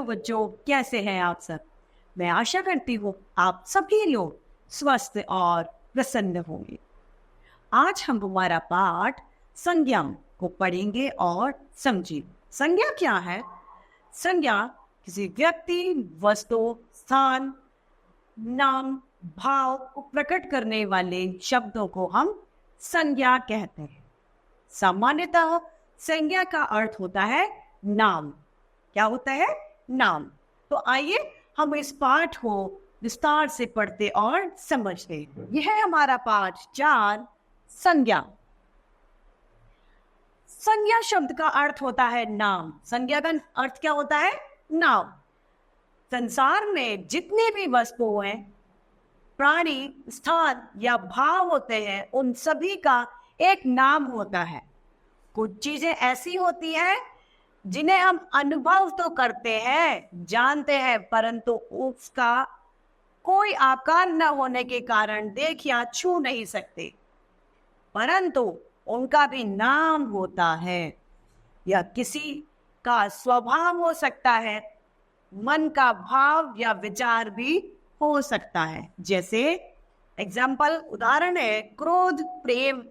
बच्चों, कैसे हैं आप सब? मैं आशा करती हूँ आप सभी लोग स्वस्थ और प्रसन्न होंगे। आज हम हमारा पाठ संज्ञा को पढ़ेंगे और समझेंगे। संज्ञा क्या है? संज्ञा किसी व्यक्ति, वस्तु, स्थान, नाम, भाव को प्रकट करने वाले शब्दों को हम संज्ञा कहते हैं। सामान्यतः संज्ञा का अर्थ होता है नाम। क्या होता है? नाम। तो आइए हम इस पाठ को विस्तार से पढ़ते और समझते हैं। यह है हमारा पाठ 4, संज्ञा। संज्ञा शब्द का अर्थ होता है नाम। संज्ञा का अर्थ क्या होता है? नाम। संसार में जितने भी वस्तुएं, प्राणी, स्थान या भाव होते हैं, उन सभी का एक नाम होता है। कुछ चीजें ऐसी होती हैं जिन्हें हम अनुभव तो करते हैं, जानते हैं, परंतु उसका कोई आकार न होने के कारण देख या छू नहीं सकते, परंतु उनका भी नाम होता है। या किसी का स्वभाव हो सकता है, मन का भाव या विचार भी हो सकता है। जैसे एग्जाम्पल, उदाहरण है क्रोध, प्रेम,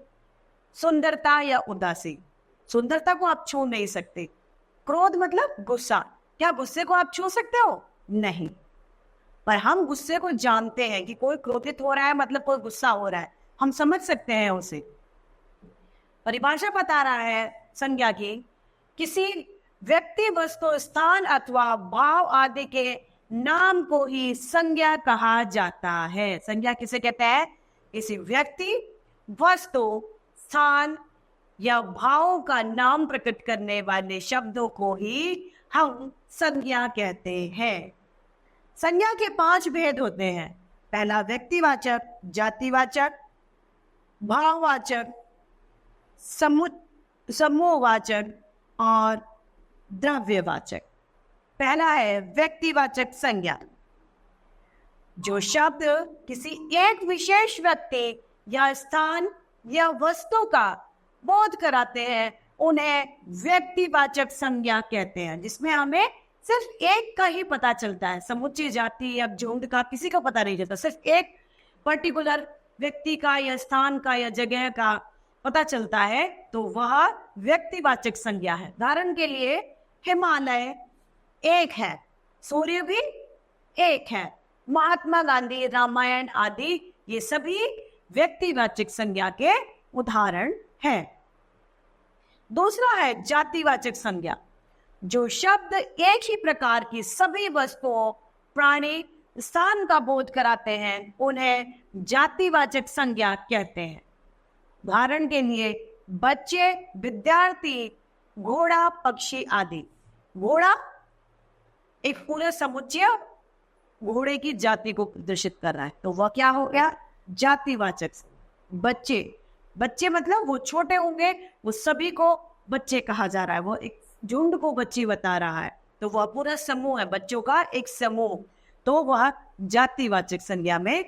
सुंदरता या उदासी। सुंदरता को आप छू नहीं सकते। क्रोध मतलब गुस्सा। क्या गुस्से को आप छू सकते हो? नहीं। पर हम गुस्से को जानते हैं कि कोई क्रोधित हो रहा है, मतलब कोई गुस्सा हो रहा है, हम समझ सकते हैं उसे। परिभाषा बता रहा है संज्ञा की, किसी व्यक्ति, वस्तु, स्थान अथवा भाव आदि के नाम को ही संज्ञा कहा जाता है। संज्ञा किसे कहते हैं? किसी व्यक्ति, वस्तु, स्थान या भाव का नाम प्रकट करने वाले शब्दों को ही हम संज्ञा कहते हैं। संज्ञा के 5 भेद होते हैं। पहला व्यक्तिवाचक, जातिवाचक, भाववाचक, समूहवाचक और द्रव्यवाचक। पहला है व्यक्तिवाचक संज्ञा। जो शब्द किसी एक विशेष व्यक्ति या स्थान या वस्तु का बोध कराते हैं, उन्हें व्यक्तिवाचक संज्ञा कहते हैं। जिसमें हमें सिर्फ एक का ही पता चलता है, समुच्चय जाति या झुंड का किसी का पता नहीं चलता, सिर्फ एक पर्टिकुलर व्यक्ति का या स्थान का या जगह का पता चलता है, तो वह व्यक्तिवाचक संज्ञा है। उदाहरण के लिए हिमालय एक है, सूर्य भी एक है, महात्मा गांधी, रामायण आदि ये सभी व्यक्तिवाचक संज्ञा के उदाहरण है। दूसरा है जातिवाचक संज्ञा। जो शब्द एक ही प्रकार की सभी वस्तुओं, प्राणी, स्थान का बोध कराते हैं, उन्हें जातिवाचक संज्ञा कहते हैं। उदाहरण के लिए बच्चे, विद्यार्थी, घोड़ा, पक्षी आदि। घोड़ा एक पूरे समुच्चय घोड़े की जाति को प्रदर्शित कर रहा है, तो वह क्या हो गया? जातिवाचक। बच्चे मतलब वो छोटे होंगे, वो सभी को बच्चे कहा जा रहा है, वो एक झुंड को बच्ची बता रहा है, तो वह पूरा समूह है, बच्चों का एक समूह, तो वह जातिवाचक संज्ञा में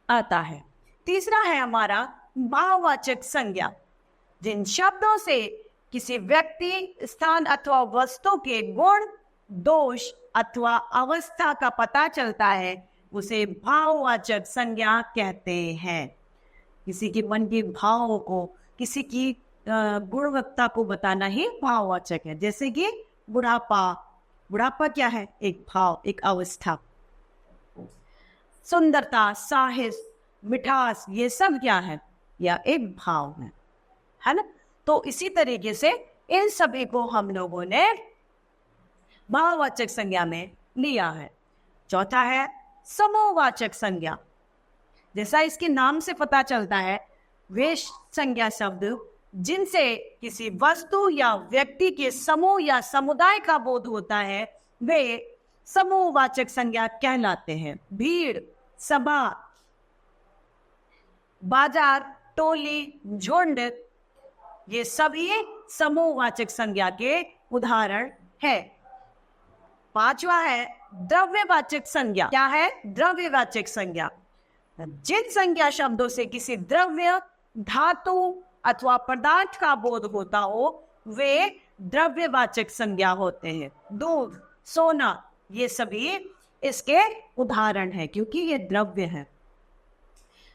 आता है। तीसरा है हमारा भाववाचक संज्ञा। जिन शब्दों से किसी व्यक्ति, स्थान अथवा वस्तु के गुण, दोष अथवा अवस्था का पता चलता है, उसे भाववाचक संज्ञा कहते हैं। किसी के मन के भाव को, किसी की गुणवत्ता को बताना ही भाववाचक है। जैसे कि बुढ़ापा क्या है? एक भाव, एक अवस्था। सुंदरता, साहस, मिठास, ये सब क्या है? या एक भाव है ना? तो इसी तरीके से इन सभी को हम लोगों ने भाववाचक संज्ञा में लिया है। चौथा है समूहवाचक संज्ञा। जैसा इसके नाम से पता चलता है, वे संज्ञा शब्द जिनसे किसी वस्तु या व्यक्ति के समूह या समुदाय का बोध होता है, वे समूहवाचक संज्ञा कहलाते हैं। भीड़, सभा, बाजार, टोली, झुंड, ये सभी समूहवाचक संज्ञा के उदाहरण है। पांचवा है द्रव्यवाचक संज्ञा। क्या है? द्रव्यवाचक संज्ञा। जिन संज्ञा शब्दों से किसी द्रव्य, धातु अथवा पदार्थ का बोध होता हो, वे द्रव्यवाचक संज्ञा होते हैं। दूध, सोना, ये सभी इसके उदाहरण है क्योंकि ये द्रव्य है।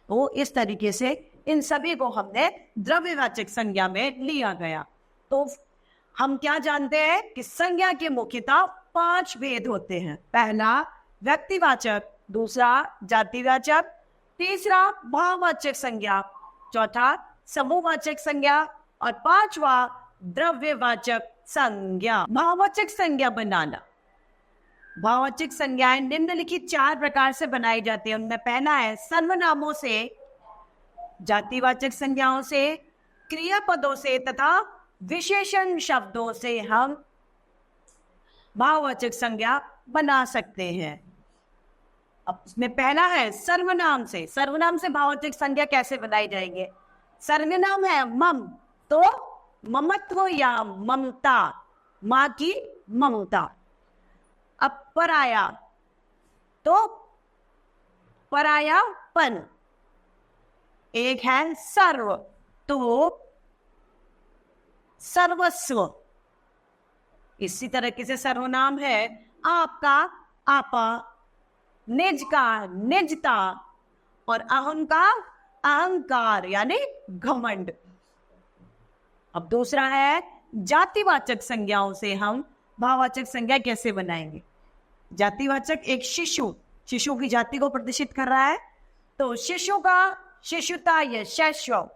तो इस तरीके से इन सभी को हमने द्रव्यवाचक संज्ञा में लिया गया। तो हम क्या जानते हैं कि संज्ञा के मुख्यतः 5 भेद होते हैं। पहला व्यक्तिवाचक, दूसरा जातिवाचक, तीसरा भाववाचक संज्ञा, चौथा समूहवाचक संज्ञा और पांचवा द्रव्यवाचक संज्ञा। भाववाचक संज्ञा बनाना। भाववाचक संज्ञाएं निम्नलिखित 4 प्रकार से बनाई जाती है। उनमें पहला है सर्वनामों से, जातिवाचक संज्ञाओं से, क्रियापदों से तथा विशेषण शब्दों से हम भाववाचक संज्ञा बना सकते हैं। अब उसमें पहला है सर्वनाम से। सर्वनाम से भाववाचक संज्ञा कैसे बनाई जाएगी? सर्वनाम है मम, तो ममत्व या ममता, माँ की ममता। अब पराया, तो परायापन। एक है सर्व, तो सर्वस्व। इसी तरीके से सर्वनाम है आपका, आपा, निज का, निजता और अहम का अहंकार यानी घमंड। अब दूसरा है जातिवाचक संज्ञाओं से हम भाववाचक संज्ञा कैसे बनाएंगे। जातिवाचक एक शिशु, शिशु की जाति को प्रदर्शित कर रहा है, तो शिशु का शिशुता या शैशव,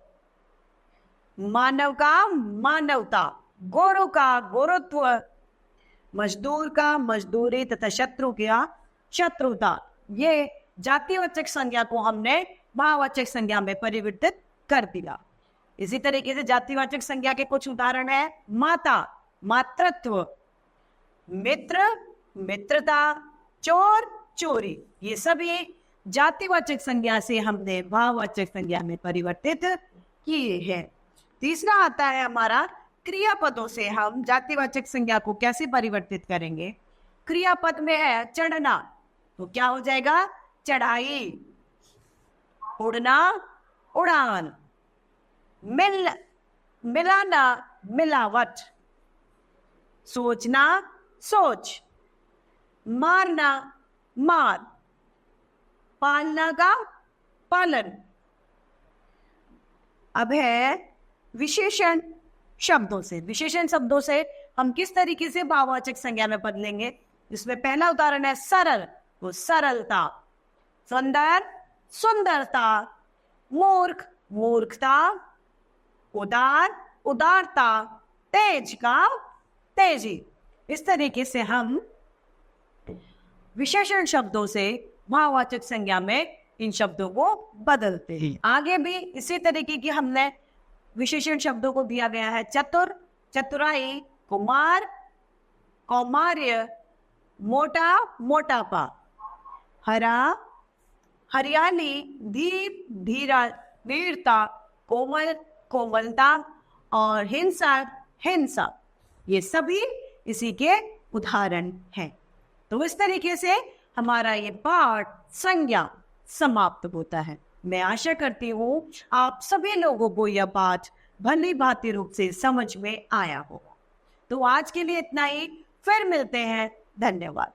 मानव का मानवता, गोरु का गोरुत्व, मजदूर का मजदूरी तथा शत्रु का शत्रुता। ये जातिवाचक संज्ञा को हमने भाववाचक संज्ञा में परिवर्तित कर दिया। इसी तरीके से जातिवाचक संज्ञा के कुछ उदाहरण है माता, मातृत्व, मित्र, मित्रता, चोर, चोरी। ये सभी जातिवाचक संज्ञा से हमने भाववाचक संज्ञा में परिवर्तित किए हैं। तीसरा आता है हमारा क्रियापदों से हम जातिवाचक संज्ञा को कैसे परिवर्तित करेंगे। क्रियापद में है चढ़ना, तो क्या हो जाएगा? चढ़ाई, उड़ना, उड़ान, मिलाना, मिलावट, सोचना, सोच, मारना, मार, पालना का पालन। अब है विशेषण शब्दों से। विशेषण शब्दों से हम किस तरीके से भाववाचक संज्ञा में बदलेंगे। इसमें पहला उदाहरण है सरल, वो सरलता, सुंदर, सुंदरता, मूर्ख, मूर्खता, उदार, उदारता, तेज का तेजी। इस तरीके से हम विशेषण शब्दों से भाववाचक संज्ञा में इन शब्दों को बदलते हैं। आगे भी इसी तरीके की हमने विशेषण शब्दों को दिया गया है। चतुर, चतुराई, कुमार, कौमार्य, मोटा, मोटापा, हरा, हरियाली, धीर, धीरा, धीरता, कोमल, कोमलता और हिंसा, हिंसा। ये सभी इसी के उदाहरण हैं। तो इस तरीके से हमारा ये पाठ संज्ञा समाप्त होता है। मैं आशा करती हूँ आप सभी लोगों को यह पाठ भली भांति रूप से समझ में आया होगा। तो आज के लिए इतना ही, फिर मिलते हैं। धन्यवाद।